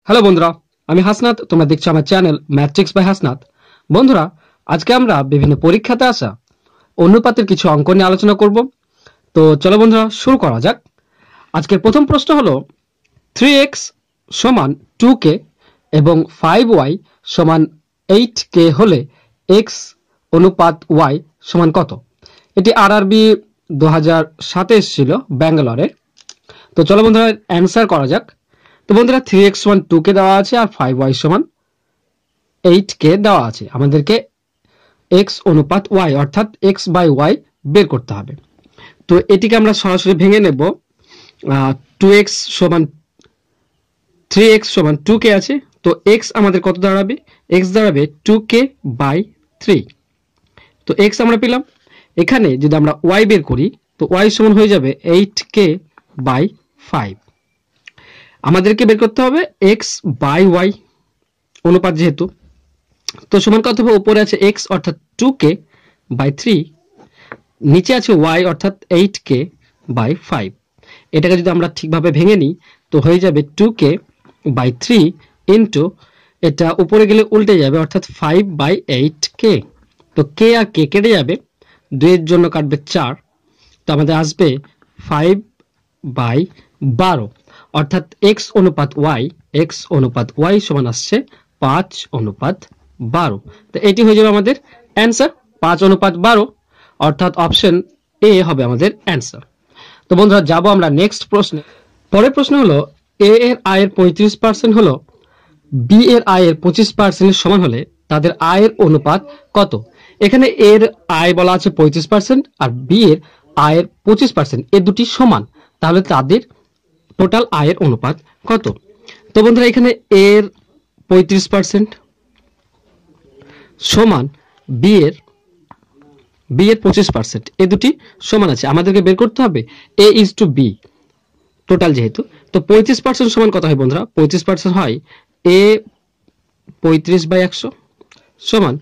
Hello বন্ধুরা, আমি হাসনাত। তোমরা দেখছো আমার চ্যানেল ম্যাথট্রিক্স বাই হাসনাত। বন্ধুরা, আজকে আমরা বিভিন্ন পরীক্ষাতে আসা অনুপাতের কিছু অঙ্ক নিয়ে আলোচনা করব। তো চলো বন্ধুরা, শুরু করা যাক। আজকের প্রথম প্রশ্ন হলো 3x সমান 2k এবং 5y সমান 8k হলে x অনুপাত y সমান কত? এটি আরআরবি 2007 এসেছিল ব্যাঙ্গালোরে। তো চলো বন্ধুরা, অ্যান্সার করা যাক। তো বন্ধুরা, 3x সমান 2k দেওয়া আছে আর 5y সমান 8k দেওয়া আছে। আমাদেরকে x অনুপাত y অর্থাৎ x বাই y বের করতে হবে। তো এটিকে আমরা সরাসরি ভেঙে নেব। 2x সমান 3x সমান 2k আছে, তো x আমাদের কত দাঁড়াবে? x দাঁড়াবে 2k বাই 3। তো x আমরা পেলাম। এখানে যদি আমরা y বের করি তো y সমান হয়ে যাবে 8k বাই 5। আমাদেরকে বের করতে হবে x বাই y অনুপাত যেহেতু, তো সমান কত হবে? উপরে আছে x অর্থাৎ 2k বাই 3, নিচে আছে y অর্থাৎ 8k বাই 5। এটাকে যদি আমরা ঠিকভাবে ভেঙে নিই তো হয়ে যাবে 2k বাই 3 ইন্টু, এটা উপরে গেলে উল্টে যাবে অর্থাৎ 5 বাই 8k। তো k আর k কেটে যাবে, 2 এর জন্য কাটবে 4, তো আমাদের আসবে 5 বাই 12 অর্থাৎ x অনুপাত y সমান আসছে 5 অনুপাত 12। তো এটি হয়ে যাবে আমাদের অ্যান্সার, 5 অনুপাত 12, অর্থাৎ অপশন এ হবে আমাদের অ্যান্সার। তো বন্ধুরা, যাব আমরা নেক্সট প্রশ্নে। পরের প্রশ্ন হলো এ এর আয়ের 35% হলো বি এর আয়ের 25% সমান হলে তাদের আয়ের অনুপাত কত? এখানে এর আয় বলা আছে 35% আর বি এর আয়ের 25%, এ দুটি সমান, তাহলে তাদের টোটাল আয়ের অনুপাত কত? তো বন্ধুরা, এখানে এর 35% সমান বি এর 25%, এ দুটি সমান আছে। আমাদেরকে বের করতে হবে এ ইজ টু বি টোটাল যেহেতু। তো 35% সমান কত হয় বন্ধুরা? 35% হয় এ 35 বাই 100 সমান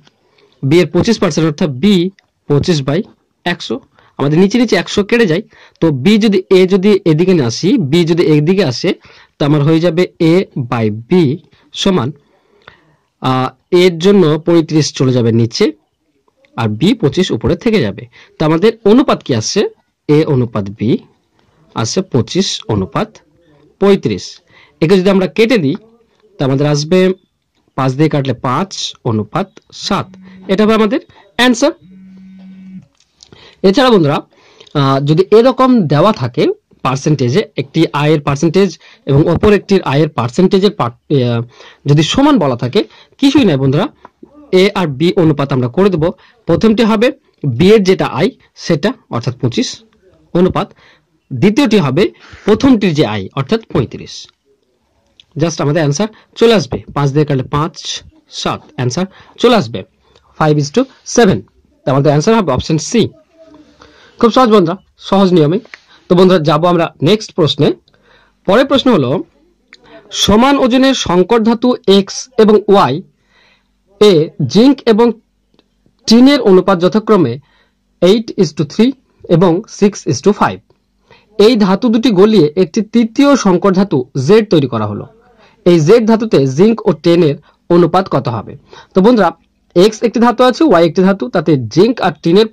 বি এর 25% অর্থাৎ বি 25 বাই 100। আমাদের নিচে নিচে 100 কেটে যায়, তো বি যদি এদিকে না আসি, বি যদি এদিকে আসে, তো আমার হয়ে যাবে এ বাই বি সমান এর জন্য 35 চলে যাবে নিচে আর বি 25 উপরে থেকে যাবে। তো আমাদের অনুপাত কি আসছে? এ অনুপাত বি আসছে 25 অনুপাত 35। একে যদি আমরা কেটে দিই তো আমাদের আসবে 5 দিয়ে কাটলে 5 অনুপাত 7, এটা হবে আমাদের অ্যান্সার। এছাড়া বন্ধুরা, যদি এরকম দেওয়া থাকে পার্সেন্টেজে একটি আয়ের পার্সেন্টেজ এবং অপর একটির আয়ের পার্সেন্টেজের যদি সমান বলা থাকে, কিছুই নাই বন্ধুরা, এ আর বি অনুপাত আমরা করে দেব। প্রথমটি হবে বি এর যেটা আয় সেটা অর্থাৎ 25 অনুপাত, দ্বিতীয়টি হবে প্রথমটির যে আয় অর্থাৎ 35। জাস্ট আমাদের অ্যান্সার চলে আসবে। 5 দিয়ে কাটলে 5 7, অ্যান্সার চলে আসবে 5:7। আমাদের অ্যান্সার হবে অপশন সি। খুব সহজ বন্ধুরা, সহজ নিয়মে। তো বন্ধুরা, যাব আমরা নেক্সট প্রশ্নে। পরের প্রশ্ন হলো সমান ওজনের সংকর ধাতু এক্স এবং ওয়াই এ জিঙ্ক এবং টিনের অনুপাত যথাক্রমে 8:3 এবং 6:5। এই ধাতু দুটি গলিয়ে একটি তৃতীয় সংকর ধাতু জেড তৈরি করা হলো। এই জেড ধাতুতে জিঙ্ক ও টিনের অনুপাত কত হবে? তো বন্ধুরা, এক্স একটি ধাতু আছে, ওয়াই একটি ধাতু, তাতে জিঙ্ক আর টিনের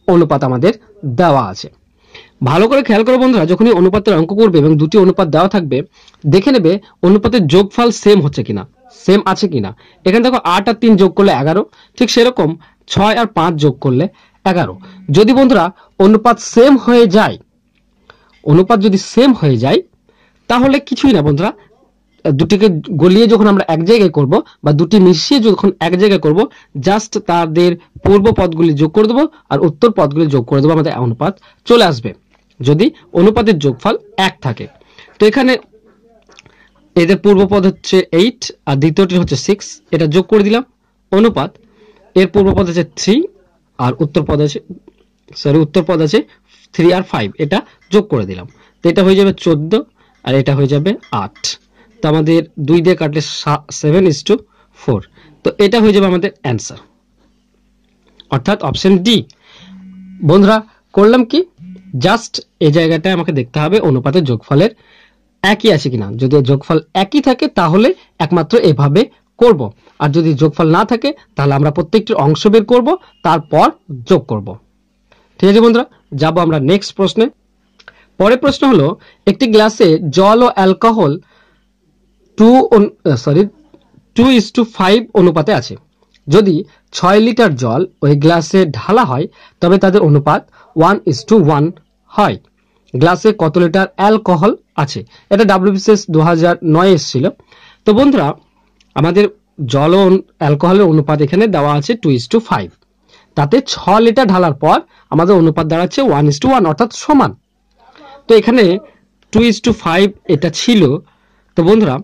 অনুপাত আমাদের দেওয়া আছে। ভালো করে খেয়াল করো বন্ধুরা, যখনই অনুপাতের অঙ্ক করবে এবং দুটি অনুপাত দেওয়া থাকবে, দেখে নেবে অনুপাতের যোগফল সেম হচ্ছে কিনা, সেম আছে কিনা। এখানে দেখো 8 আর 3 যোগ করলে 11, ঠিক সেরকম 6 আর 5 যোগ করলে 11। যদি বন্ধুরা অনুপাত সেম হয়ে যায়, অনুপাত যদি সেম হয়ে যায় তাহলে কিছুই না বন্ধুরা, দুটিকে গলিয়ে যখন আমরা এক জায়গায় করব বা দুটি মিশিয়ে যখন এক জায়গায় করব, জাস্ট তাদের পূর্ব পদগুলি যোগ করে দেবো আর উত্তর পদগুলি যোগ করে দেবো, আমাদের অনুপাত চলে আসবে যদি অনুপাতের যোগফল 1 থাকে। তো এখানে এদের পূর্ব পদ হচ্ছে 8 আর দ্বিতীয়টি হচ্ছে 6, এটা যোগ করে দিলাম। অনুপাত এর পূর্ব পদ আছে 3 আর উত্তর পদ আছে 3 আর 5, এটা যোগ করে দিলাম। তো এটা হয়ে যাবে 14 আর এটা হয়ে যাবে 8। তো আমাদের 2 দিয়ে কাটলে 7:4, তো এটা হয়ে যাবে আমাদের অ্যান্সার, অর্থাৎ অপশন ডি। বন্ধুরা, করলাম কি, জাস্ট এই জায়গাটায় আমাকে দেখতে হবে অনুপাতের যোগফলের একই আছে কিনা। যদি যোগফল একই থাকে তাহলে একমাত্র এভাবে করব, আর যদি যোগফল না থাকে তাহলে আমরা প্রত্যেকটির অংশ বের করব, তারপর যোগ করব। ঠিক আছে বন্ধুরা, যাব আমরা নেক্সট প্রশ্নে। পরের প্রশ্ন হলো, একটি গ্লাসে জল ও অ্যালকোহল 2:5 অনুপাতে আছে। যদি 6 লিটার জল ওই গ্লাসে ঢালা হয় তবে তাদের অনুপাত 1:1 হয়। গ্লাসে কত লিটার অ্যালকোহল আছে? এটা WBCS 2009 এসেছিল। তো বন্ধুরা, আমাদের জল ও অ্যালকোহলের অনুপাত এখানে দেওয়া আছে 2:5। তাতে 6 লিটার ঢালার পর আমাদের অনুপাত দাঁড়াচ্ছে 1:1, অর্থাৎ সমান। তো এখানে 2:5 এটা ছিল। তো বন্ধুরা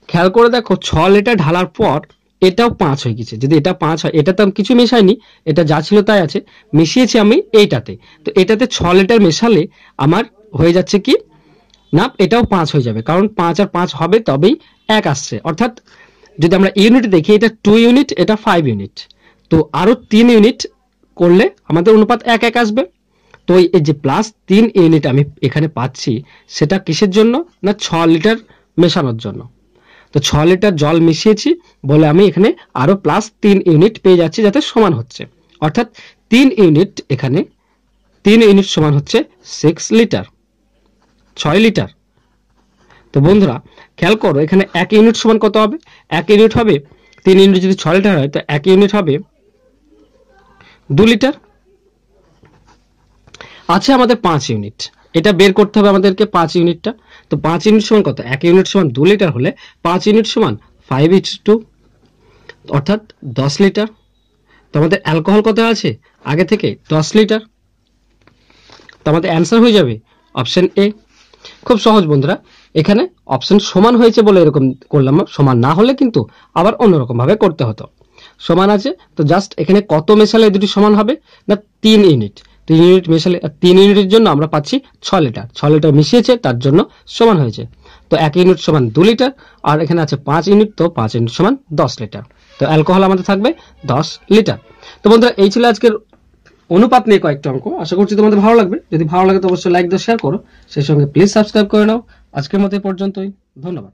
খেয়াল করে দেখো, 6 লিটার ঢালার পর এটাও 5 হয়ে গেছে। যদি এটা 5 হয়, এটা তো আমি কিছু মেশাইনি, এটা যা ছিল তাই আছে, মিশিয়েছি আমি এইটাতে। তো এটাতে 6 লিটার মেশালে আমার হয়ে যাচ্ছে কি না, এটাও 5 হয়ে যাবে, কারণ 5 আর 5 হবে তবেই 1 আসছে। অর্থাৎ যদি আমরা ইউনিট দেখি, এটা 2 ইউনিট, এটা 5 ইউনিট, তো আরো 3 ইউনিট করলে আমাদের অনুপাত 1:1 আসবে। তো এই যে প্লাস 3 ইউনিট আমি এখানে পাচ্ছি, সেটা কিসের জন্য না 6 লিটার মেশানোর জন্য। তো 6 লিটার জল মিশিয়েছি বলে আমি এখানে আরো প্লাস 3 ইউনিট পেয়ে যাচ্ছি, যাতে সমান হচ্ছে। অর্থাৎ 3 ইউনিট, এখানে 3 ইউনিট সমান হচ্ছে 6 লিটার, 6 লিটার। তো বন্ধুরা খেয়াল করো, এখানে 1 ইউনিট সমান কত হবে? 1 ইউনিট হবে 3 ইউনিট যদি 6 লিটার হয়, তো 1 ইউনিট হবে 2 লিটার। আছে আমাদের 5 ইউনিট, এটা বের করতে হবে আমাদেরকে 5 ইউনিটটা। তো 5 ইউনিট সমান কত? 1 ইউনিট সমান 2 লিটার হলে 5 ইউনিট সমান 5:2, অর্থাৎ 10 লিটার। তো আমাদের অ্যালকোহল কত আছে আগে থেকে? 10 লিটার। তো আমাদের অ্যান্সার হয়ে যাবে অপশন এ। খুব সহজ বন্ধুরা, এখানে অপশন সমান হয়েছে বলে এরকম করলাম, সমান না হলে কিন্তু আবার অন্যরকম ভাবে করতে হতো। সমান আছে, তো জাস্ট এখানে কত মেশালে দুটি সমান হবে না 3 ইউনিট। 3 ইউনিট মেশালে, 3 ইউনিটের জন্য আমরা পাচ্ছি 6 লিটার। 6 লিটার মিশিয়েছে, তার জন্য সমান হয়েছে। তো 1 ইউনিট সমান 2 লিটার, আর এখানে আছে 5 ইউনিট, তো 5 ইউনিট সমান 10 লিটার। তো অ্যালকোহল আমাদের থাকবে 10 লিটার। তো বন্ধুরা এই ছিল আজকের অনুপাত নিয়ে কয়েকটা অঙ্ক। আশা করছি তোমাদের ভালো লাগবে। যদি ভালো লাগে তো অবশ্যই লাইক দিয়ে শেয়ার করো, সেই সঙ্গে প্লিজ সাবস্ক্রাইব করে নাও। আজকের মতো এই পর্যন্তই, ধন্যবাদ।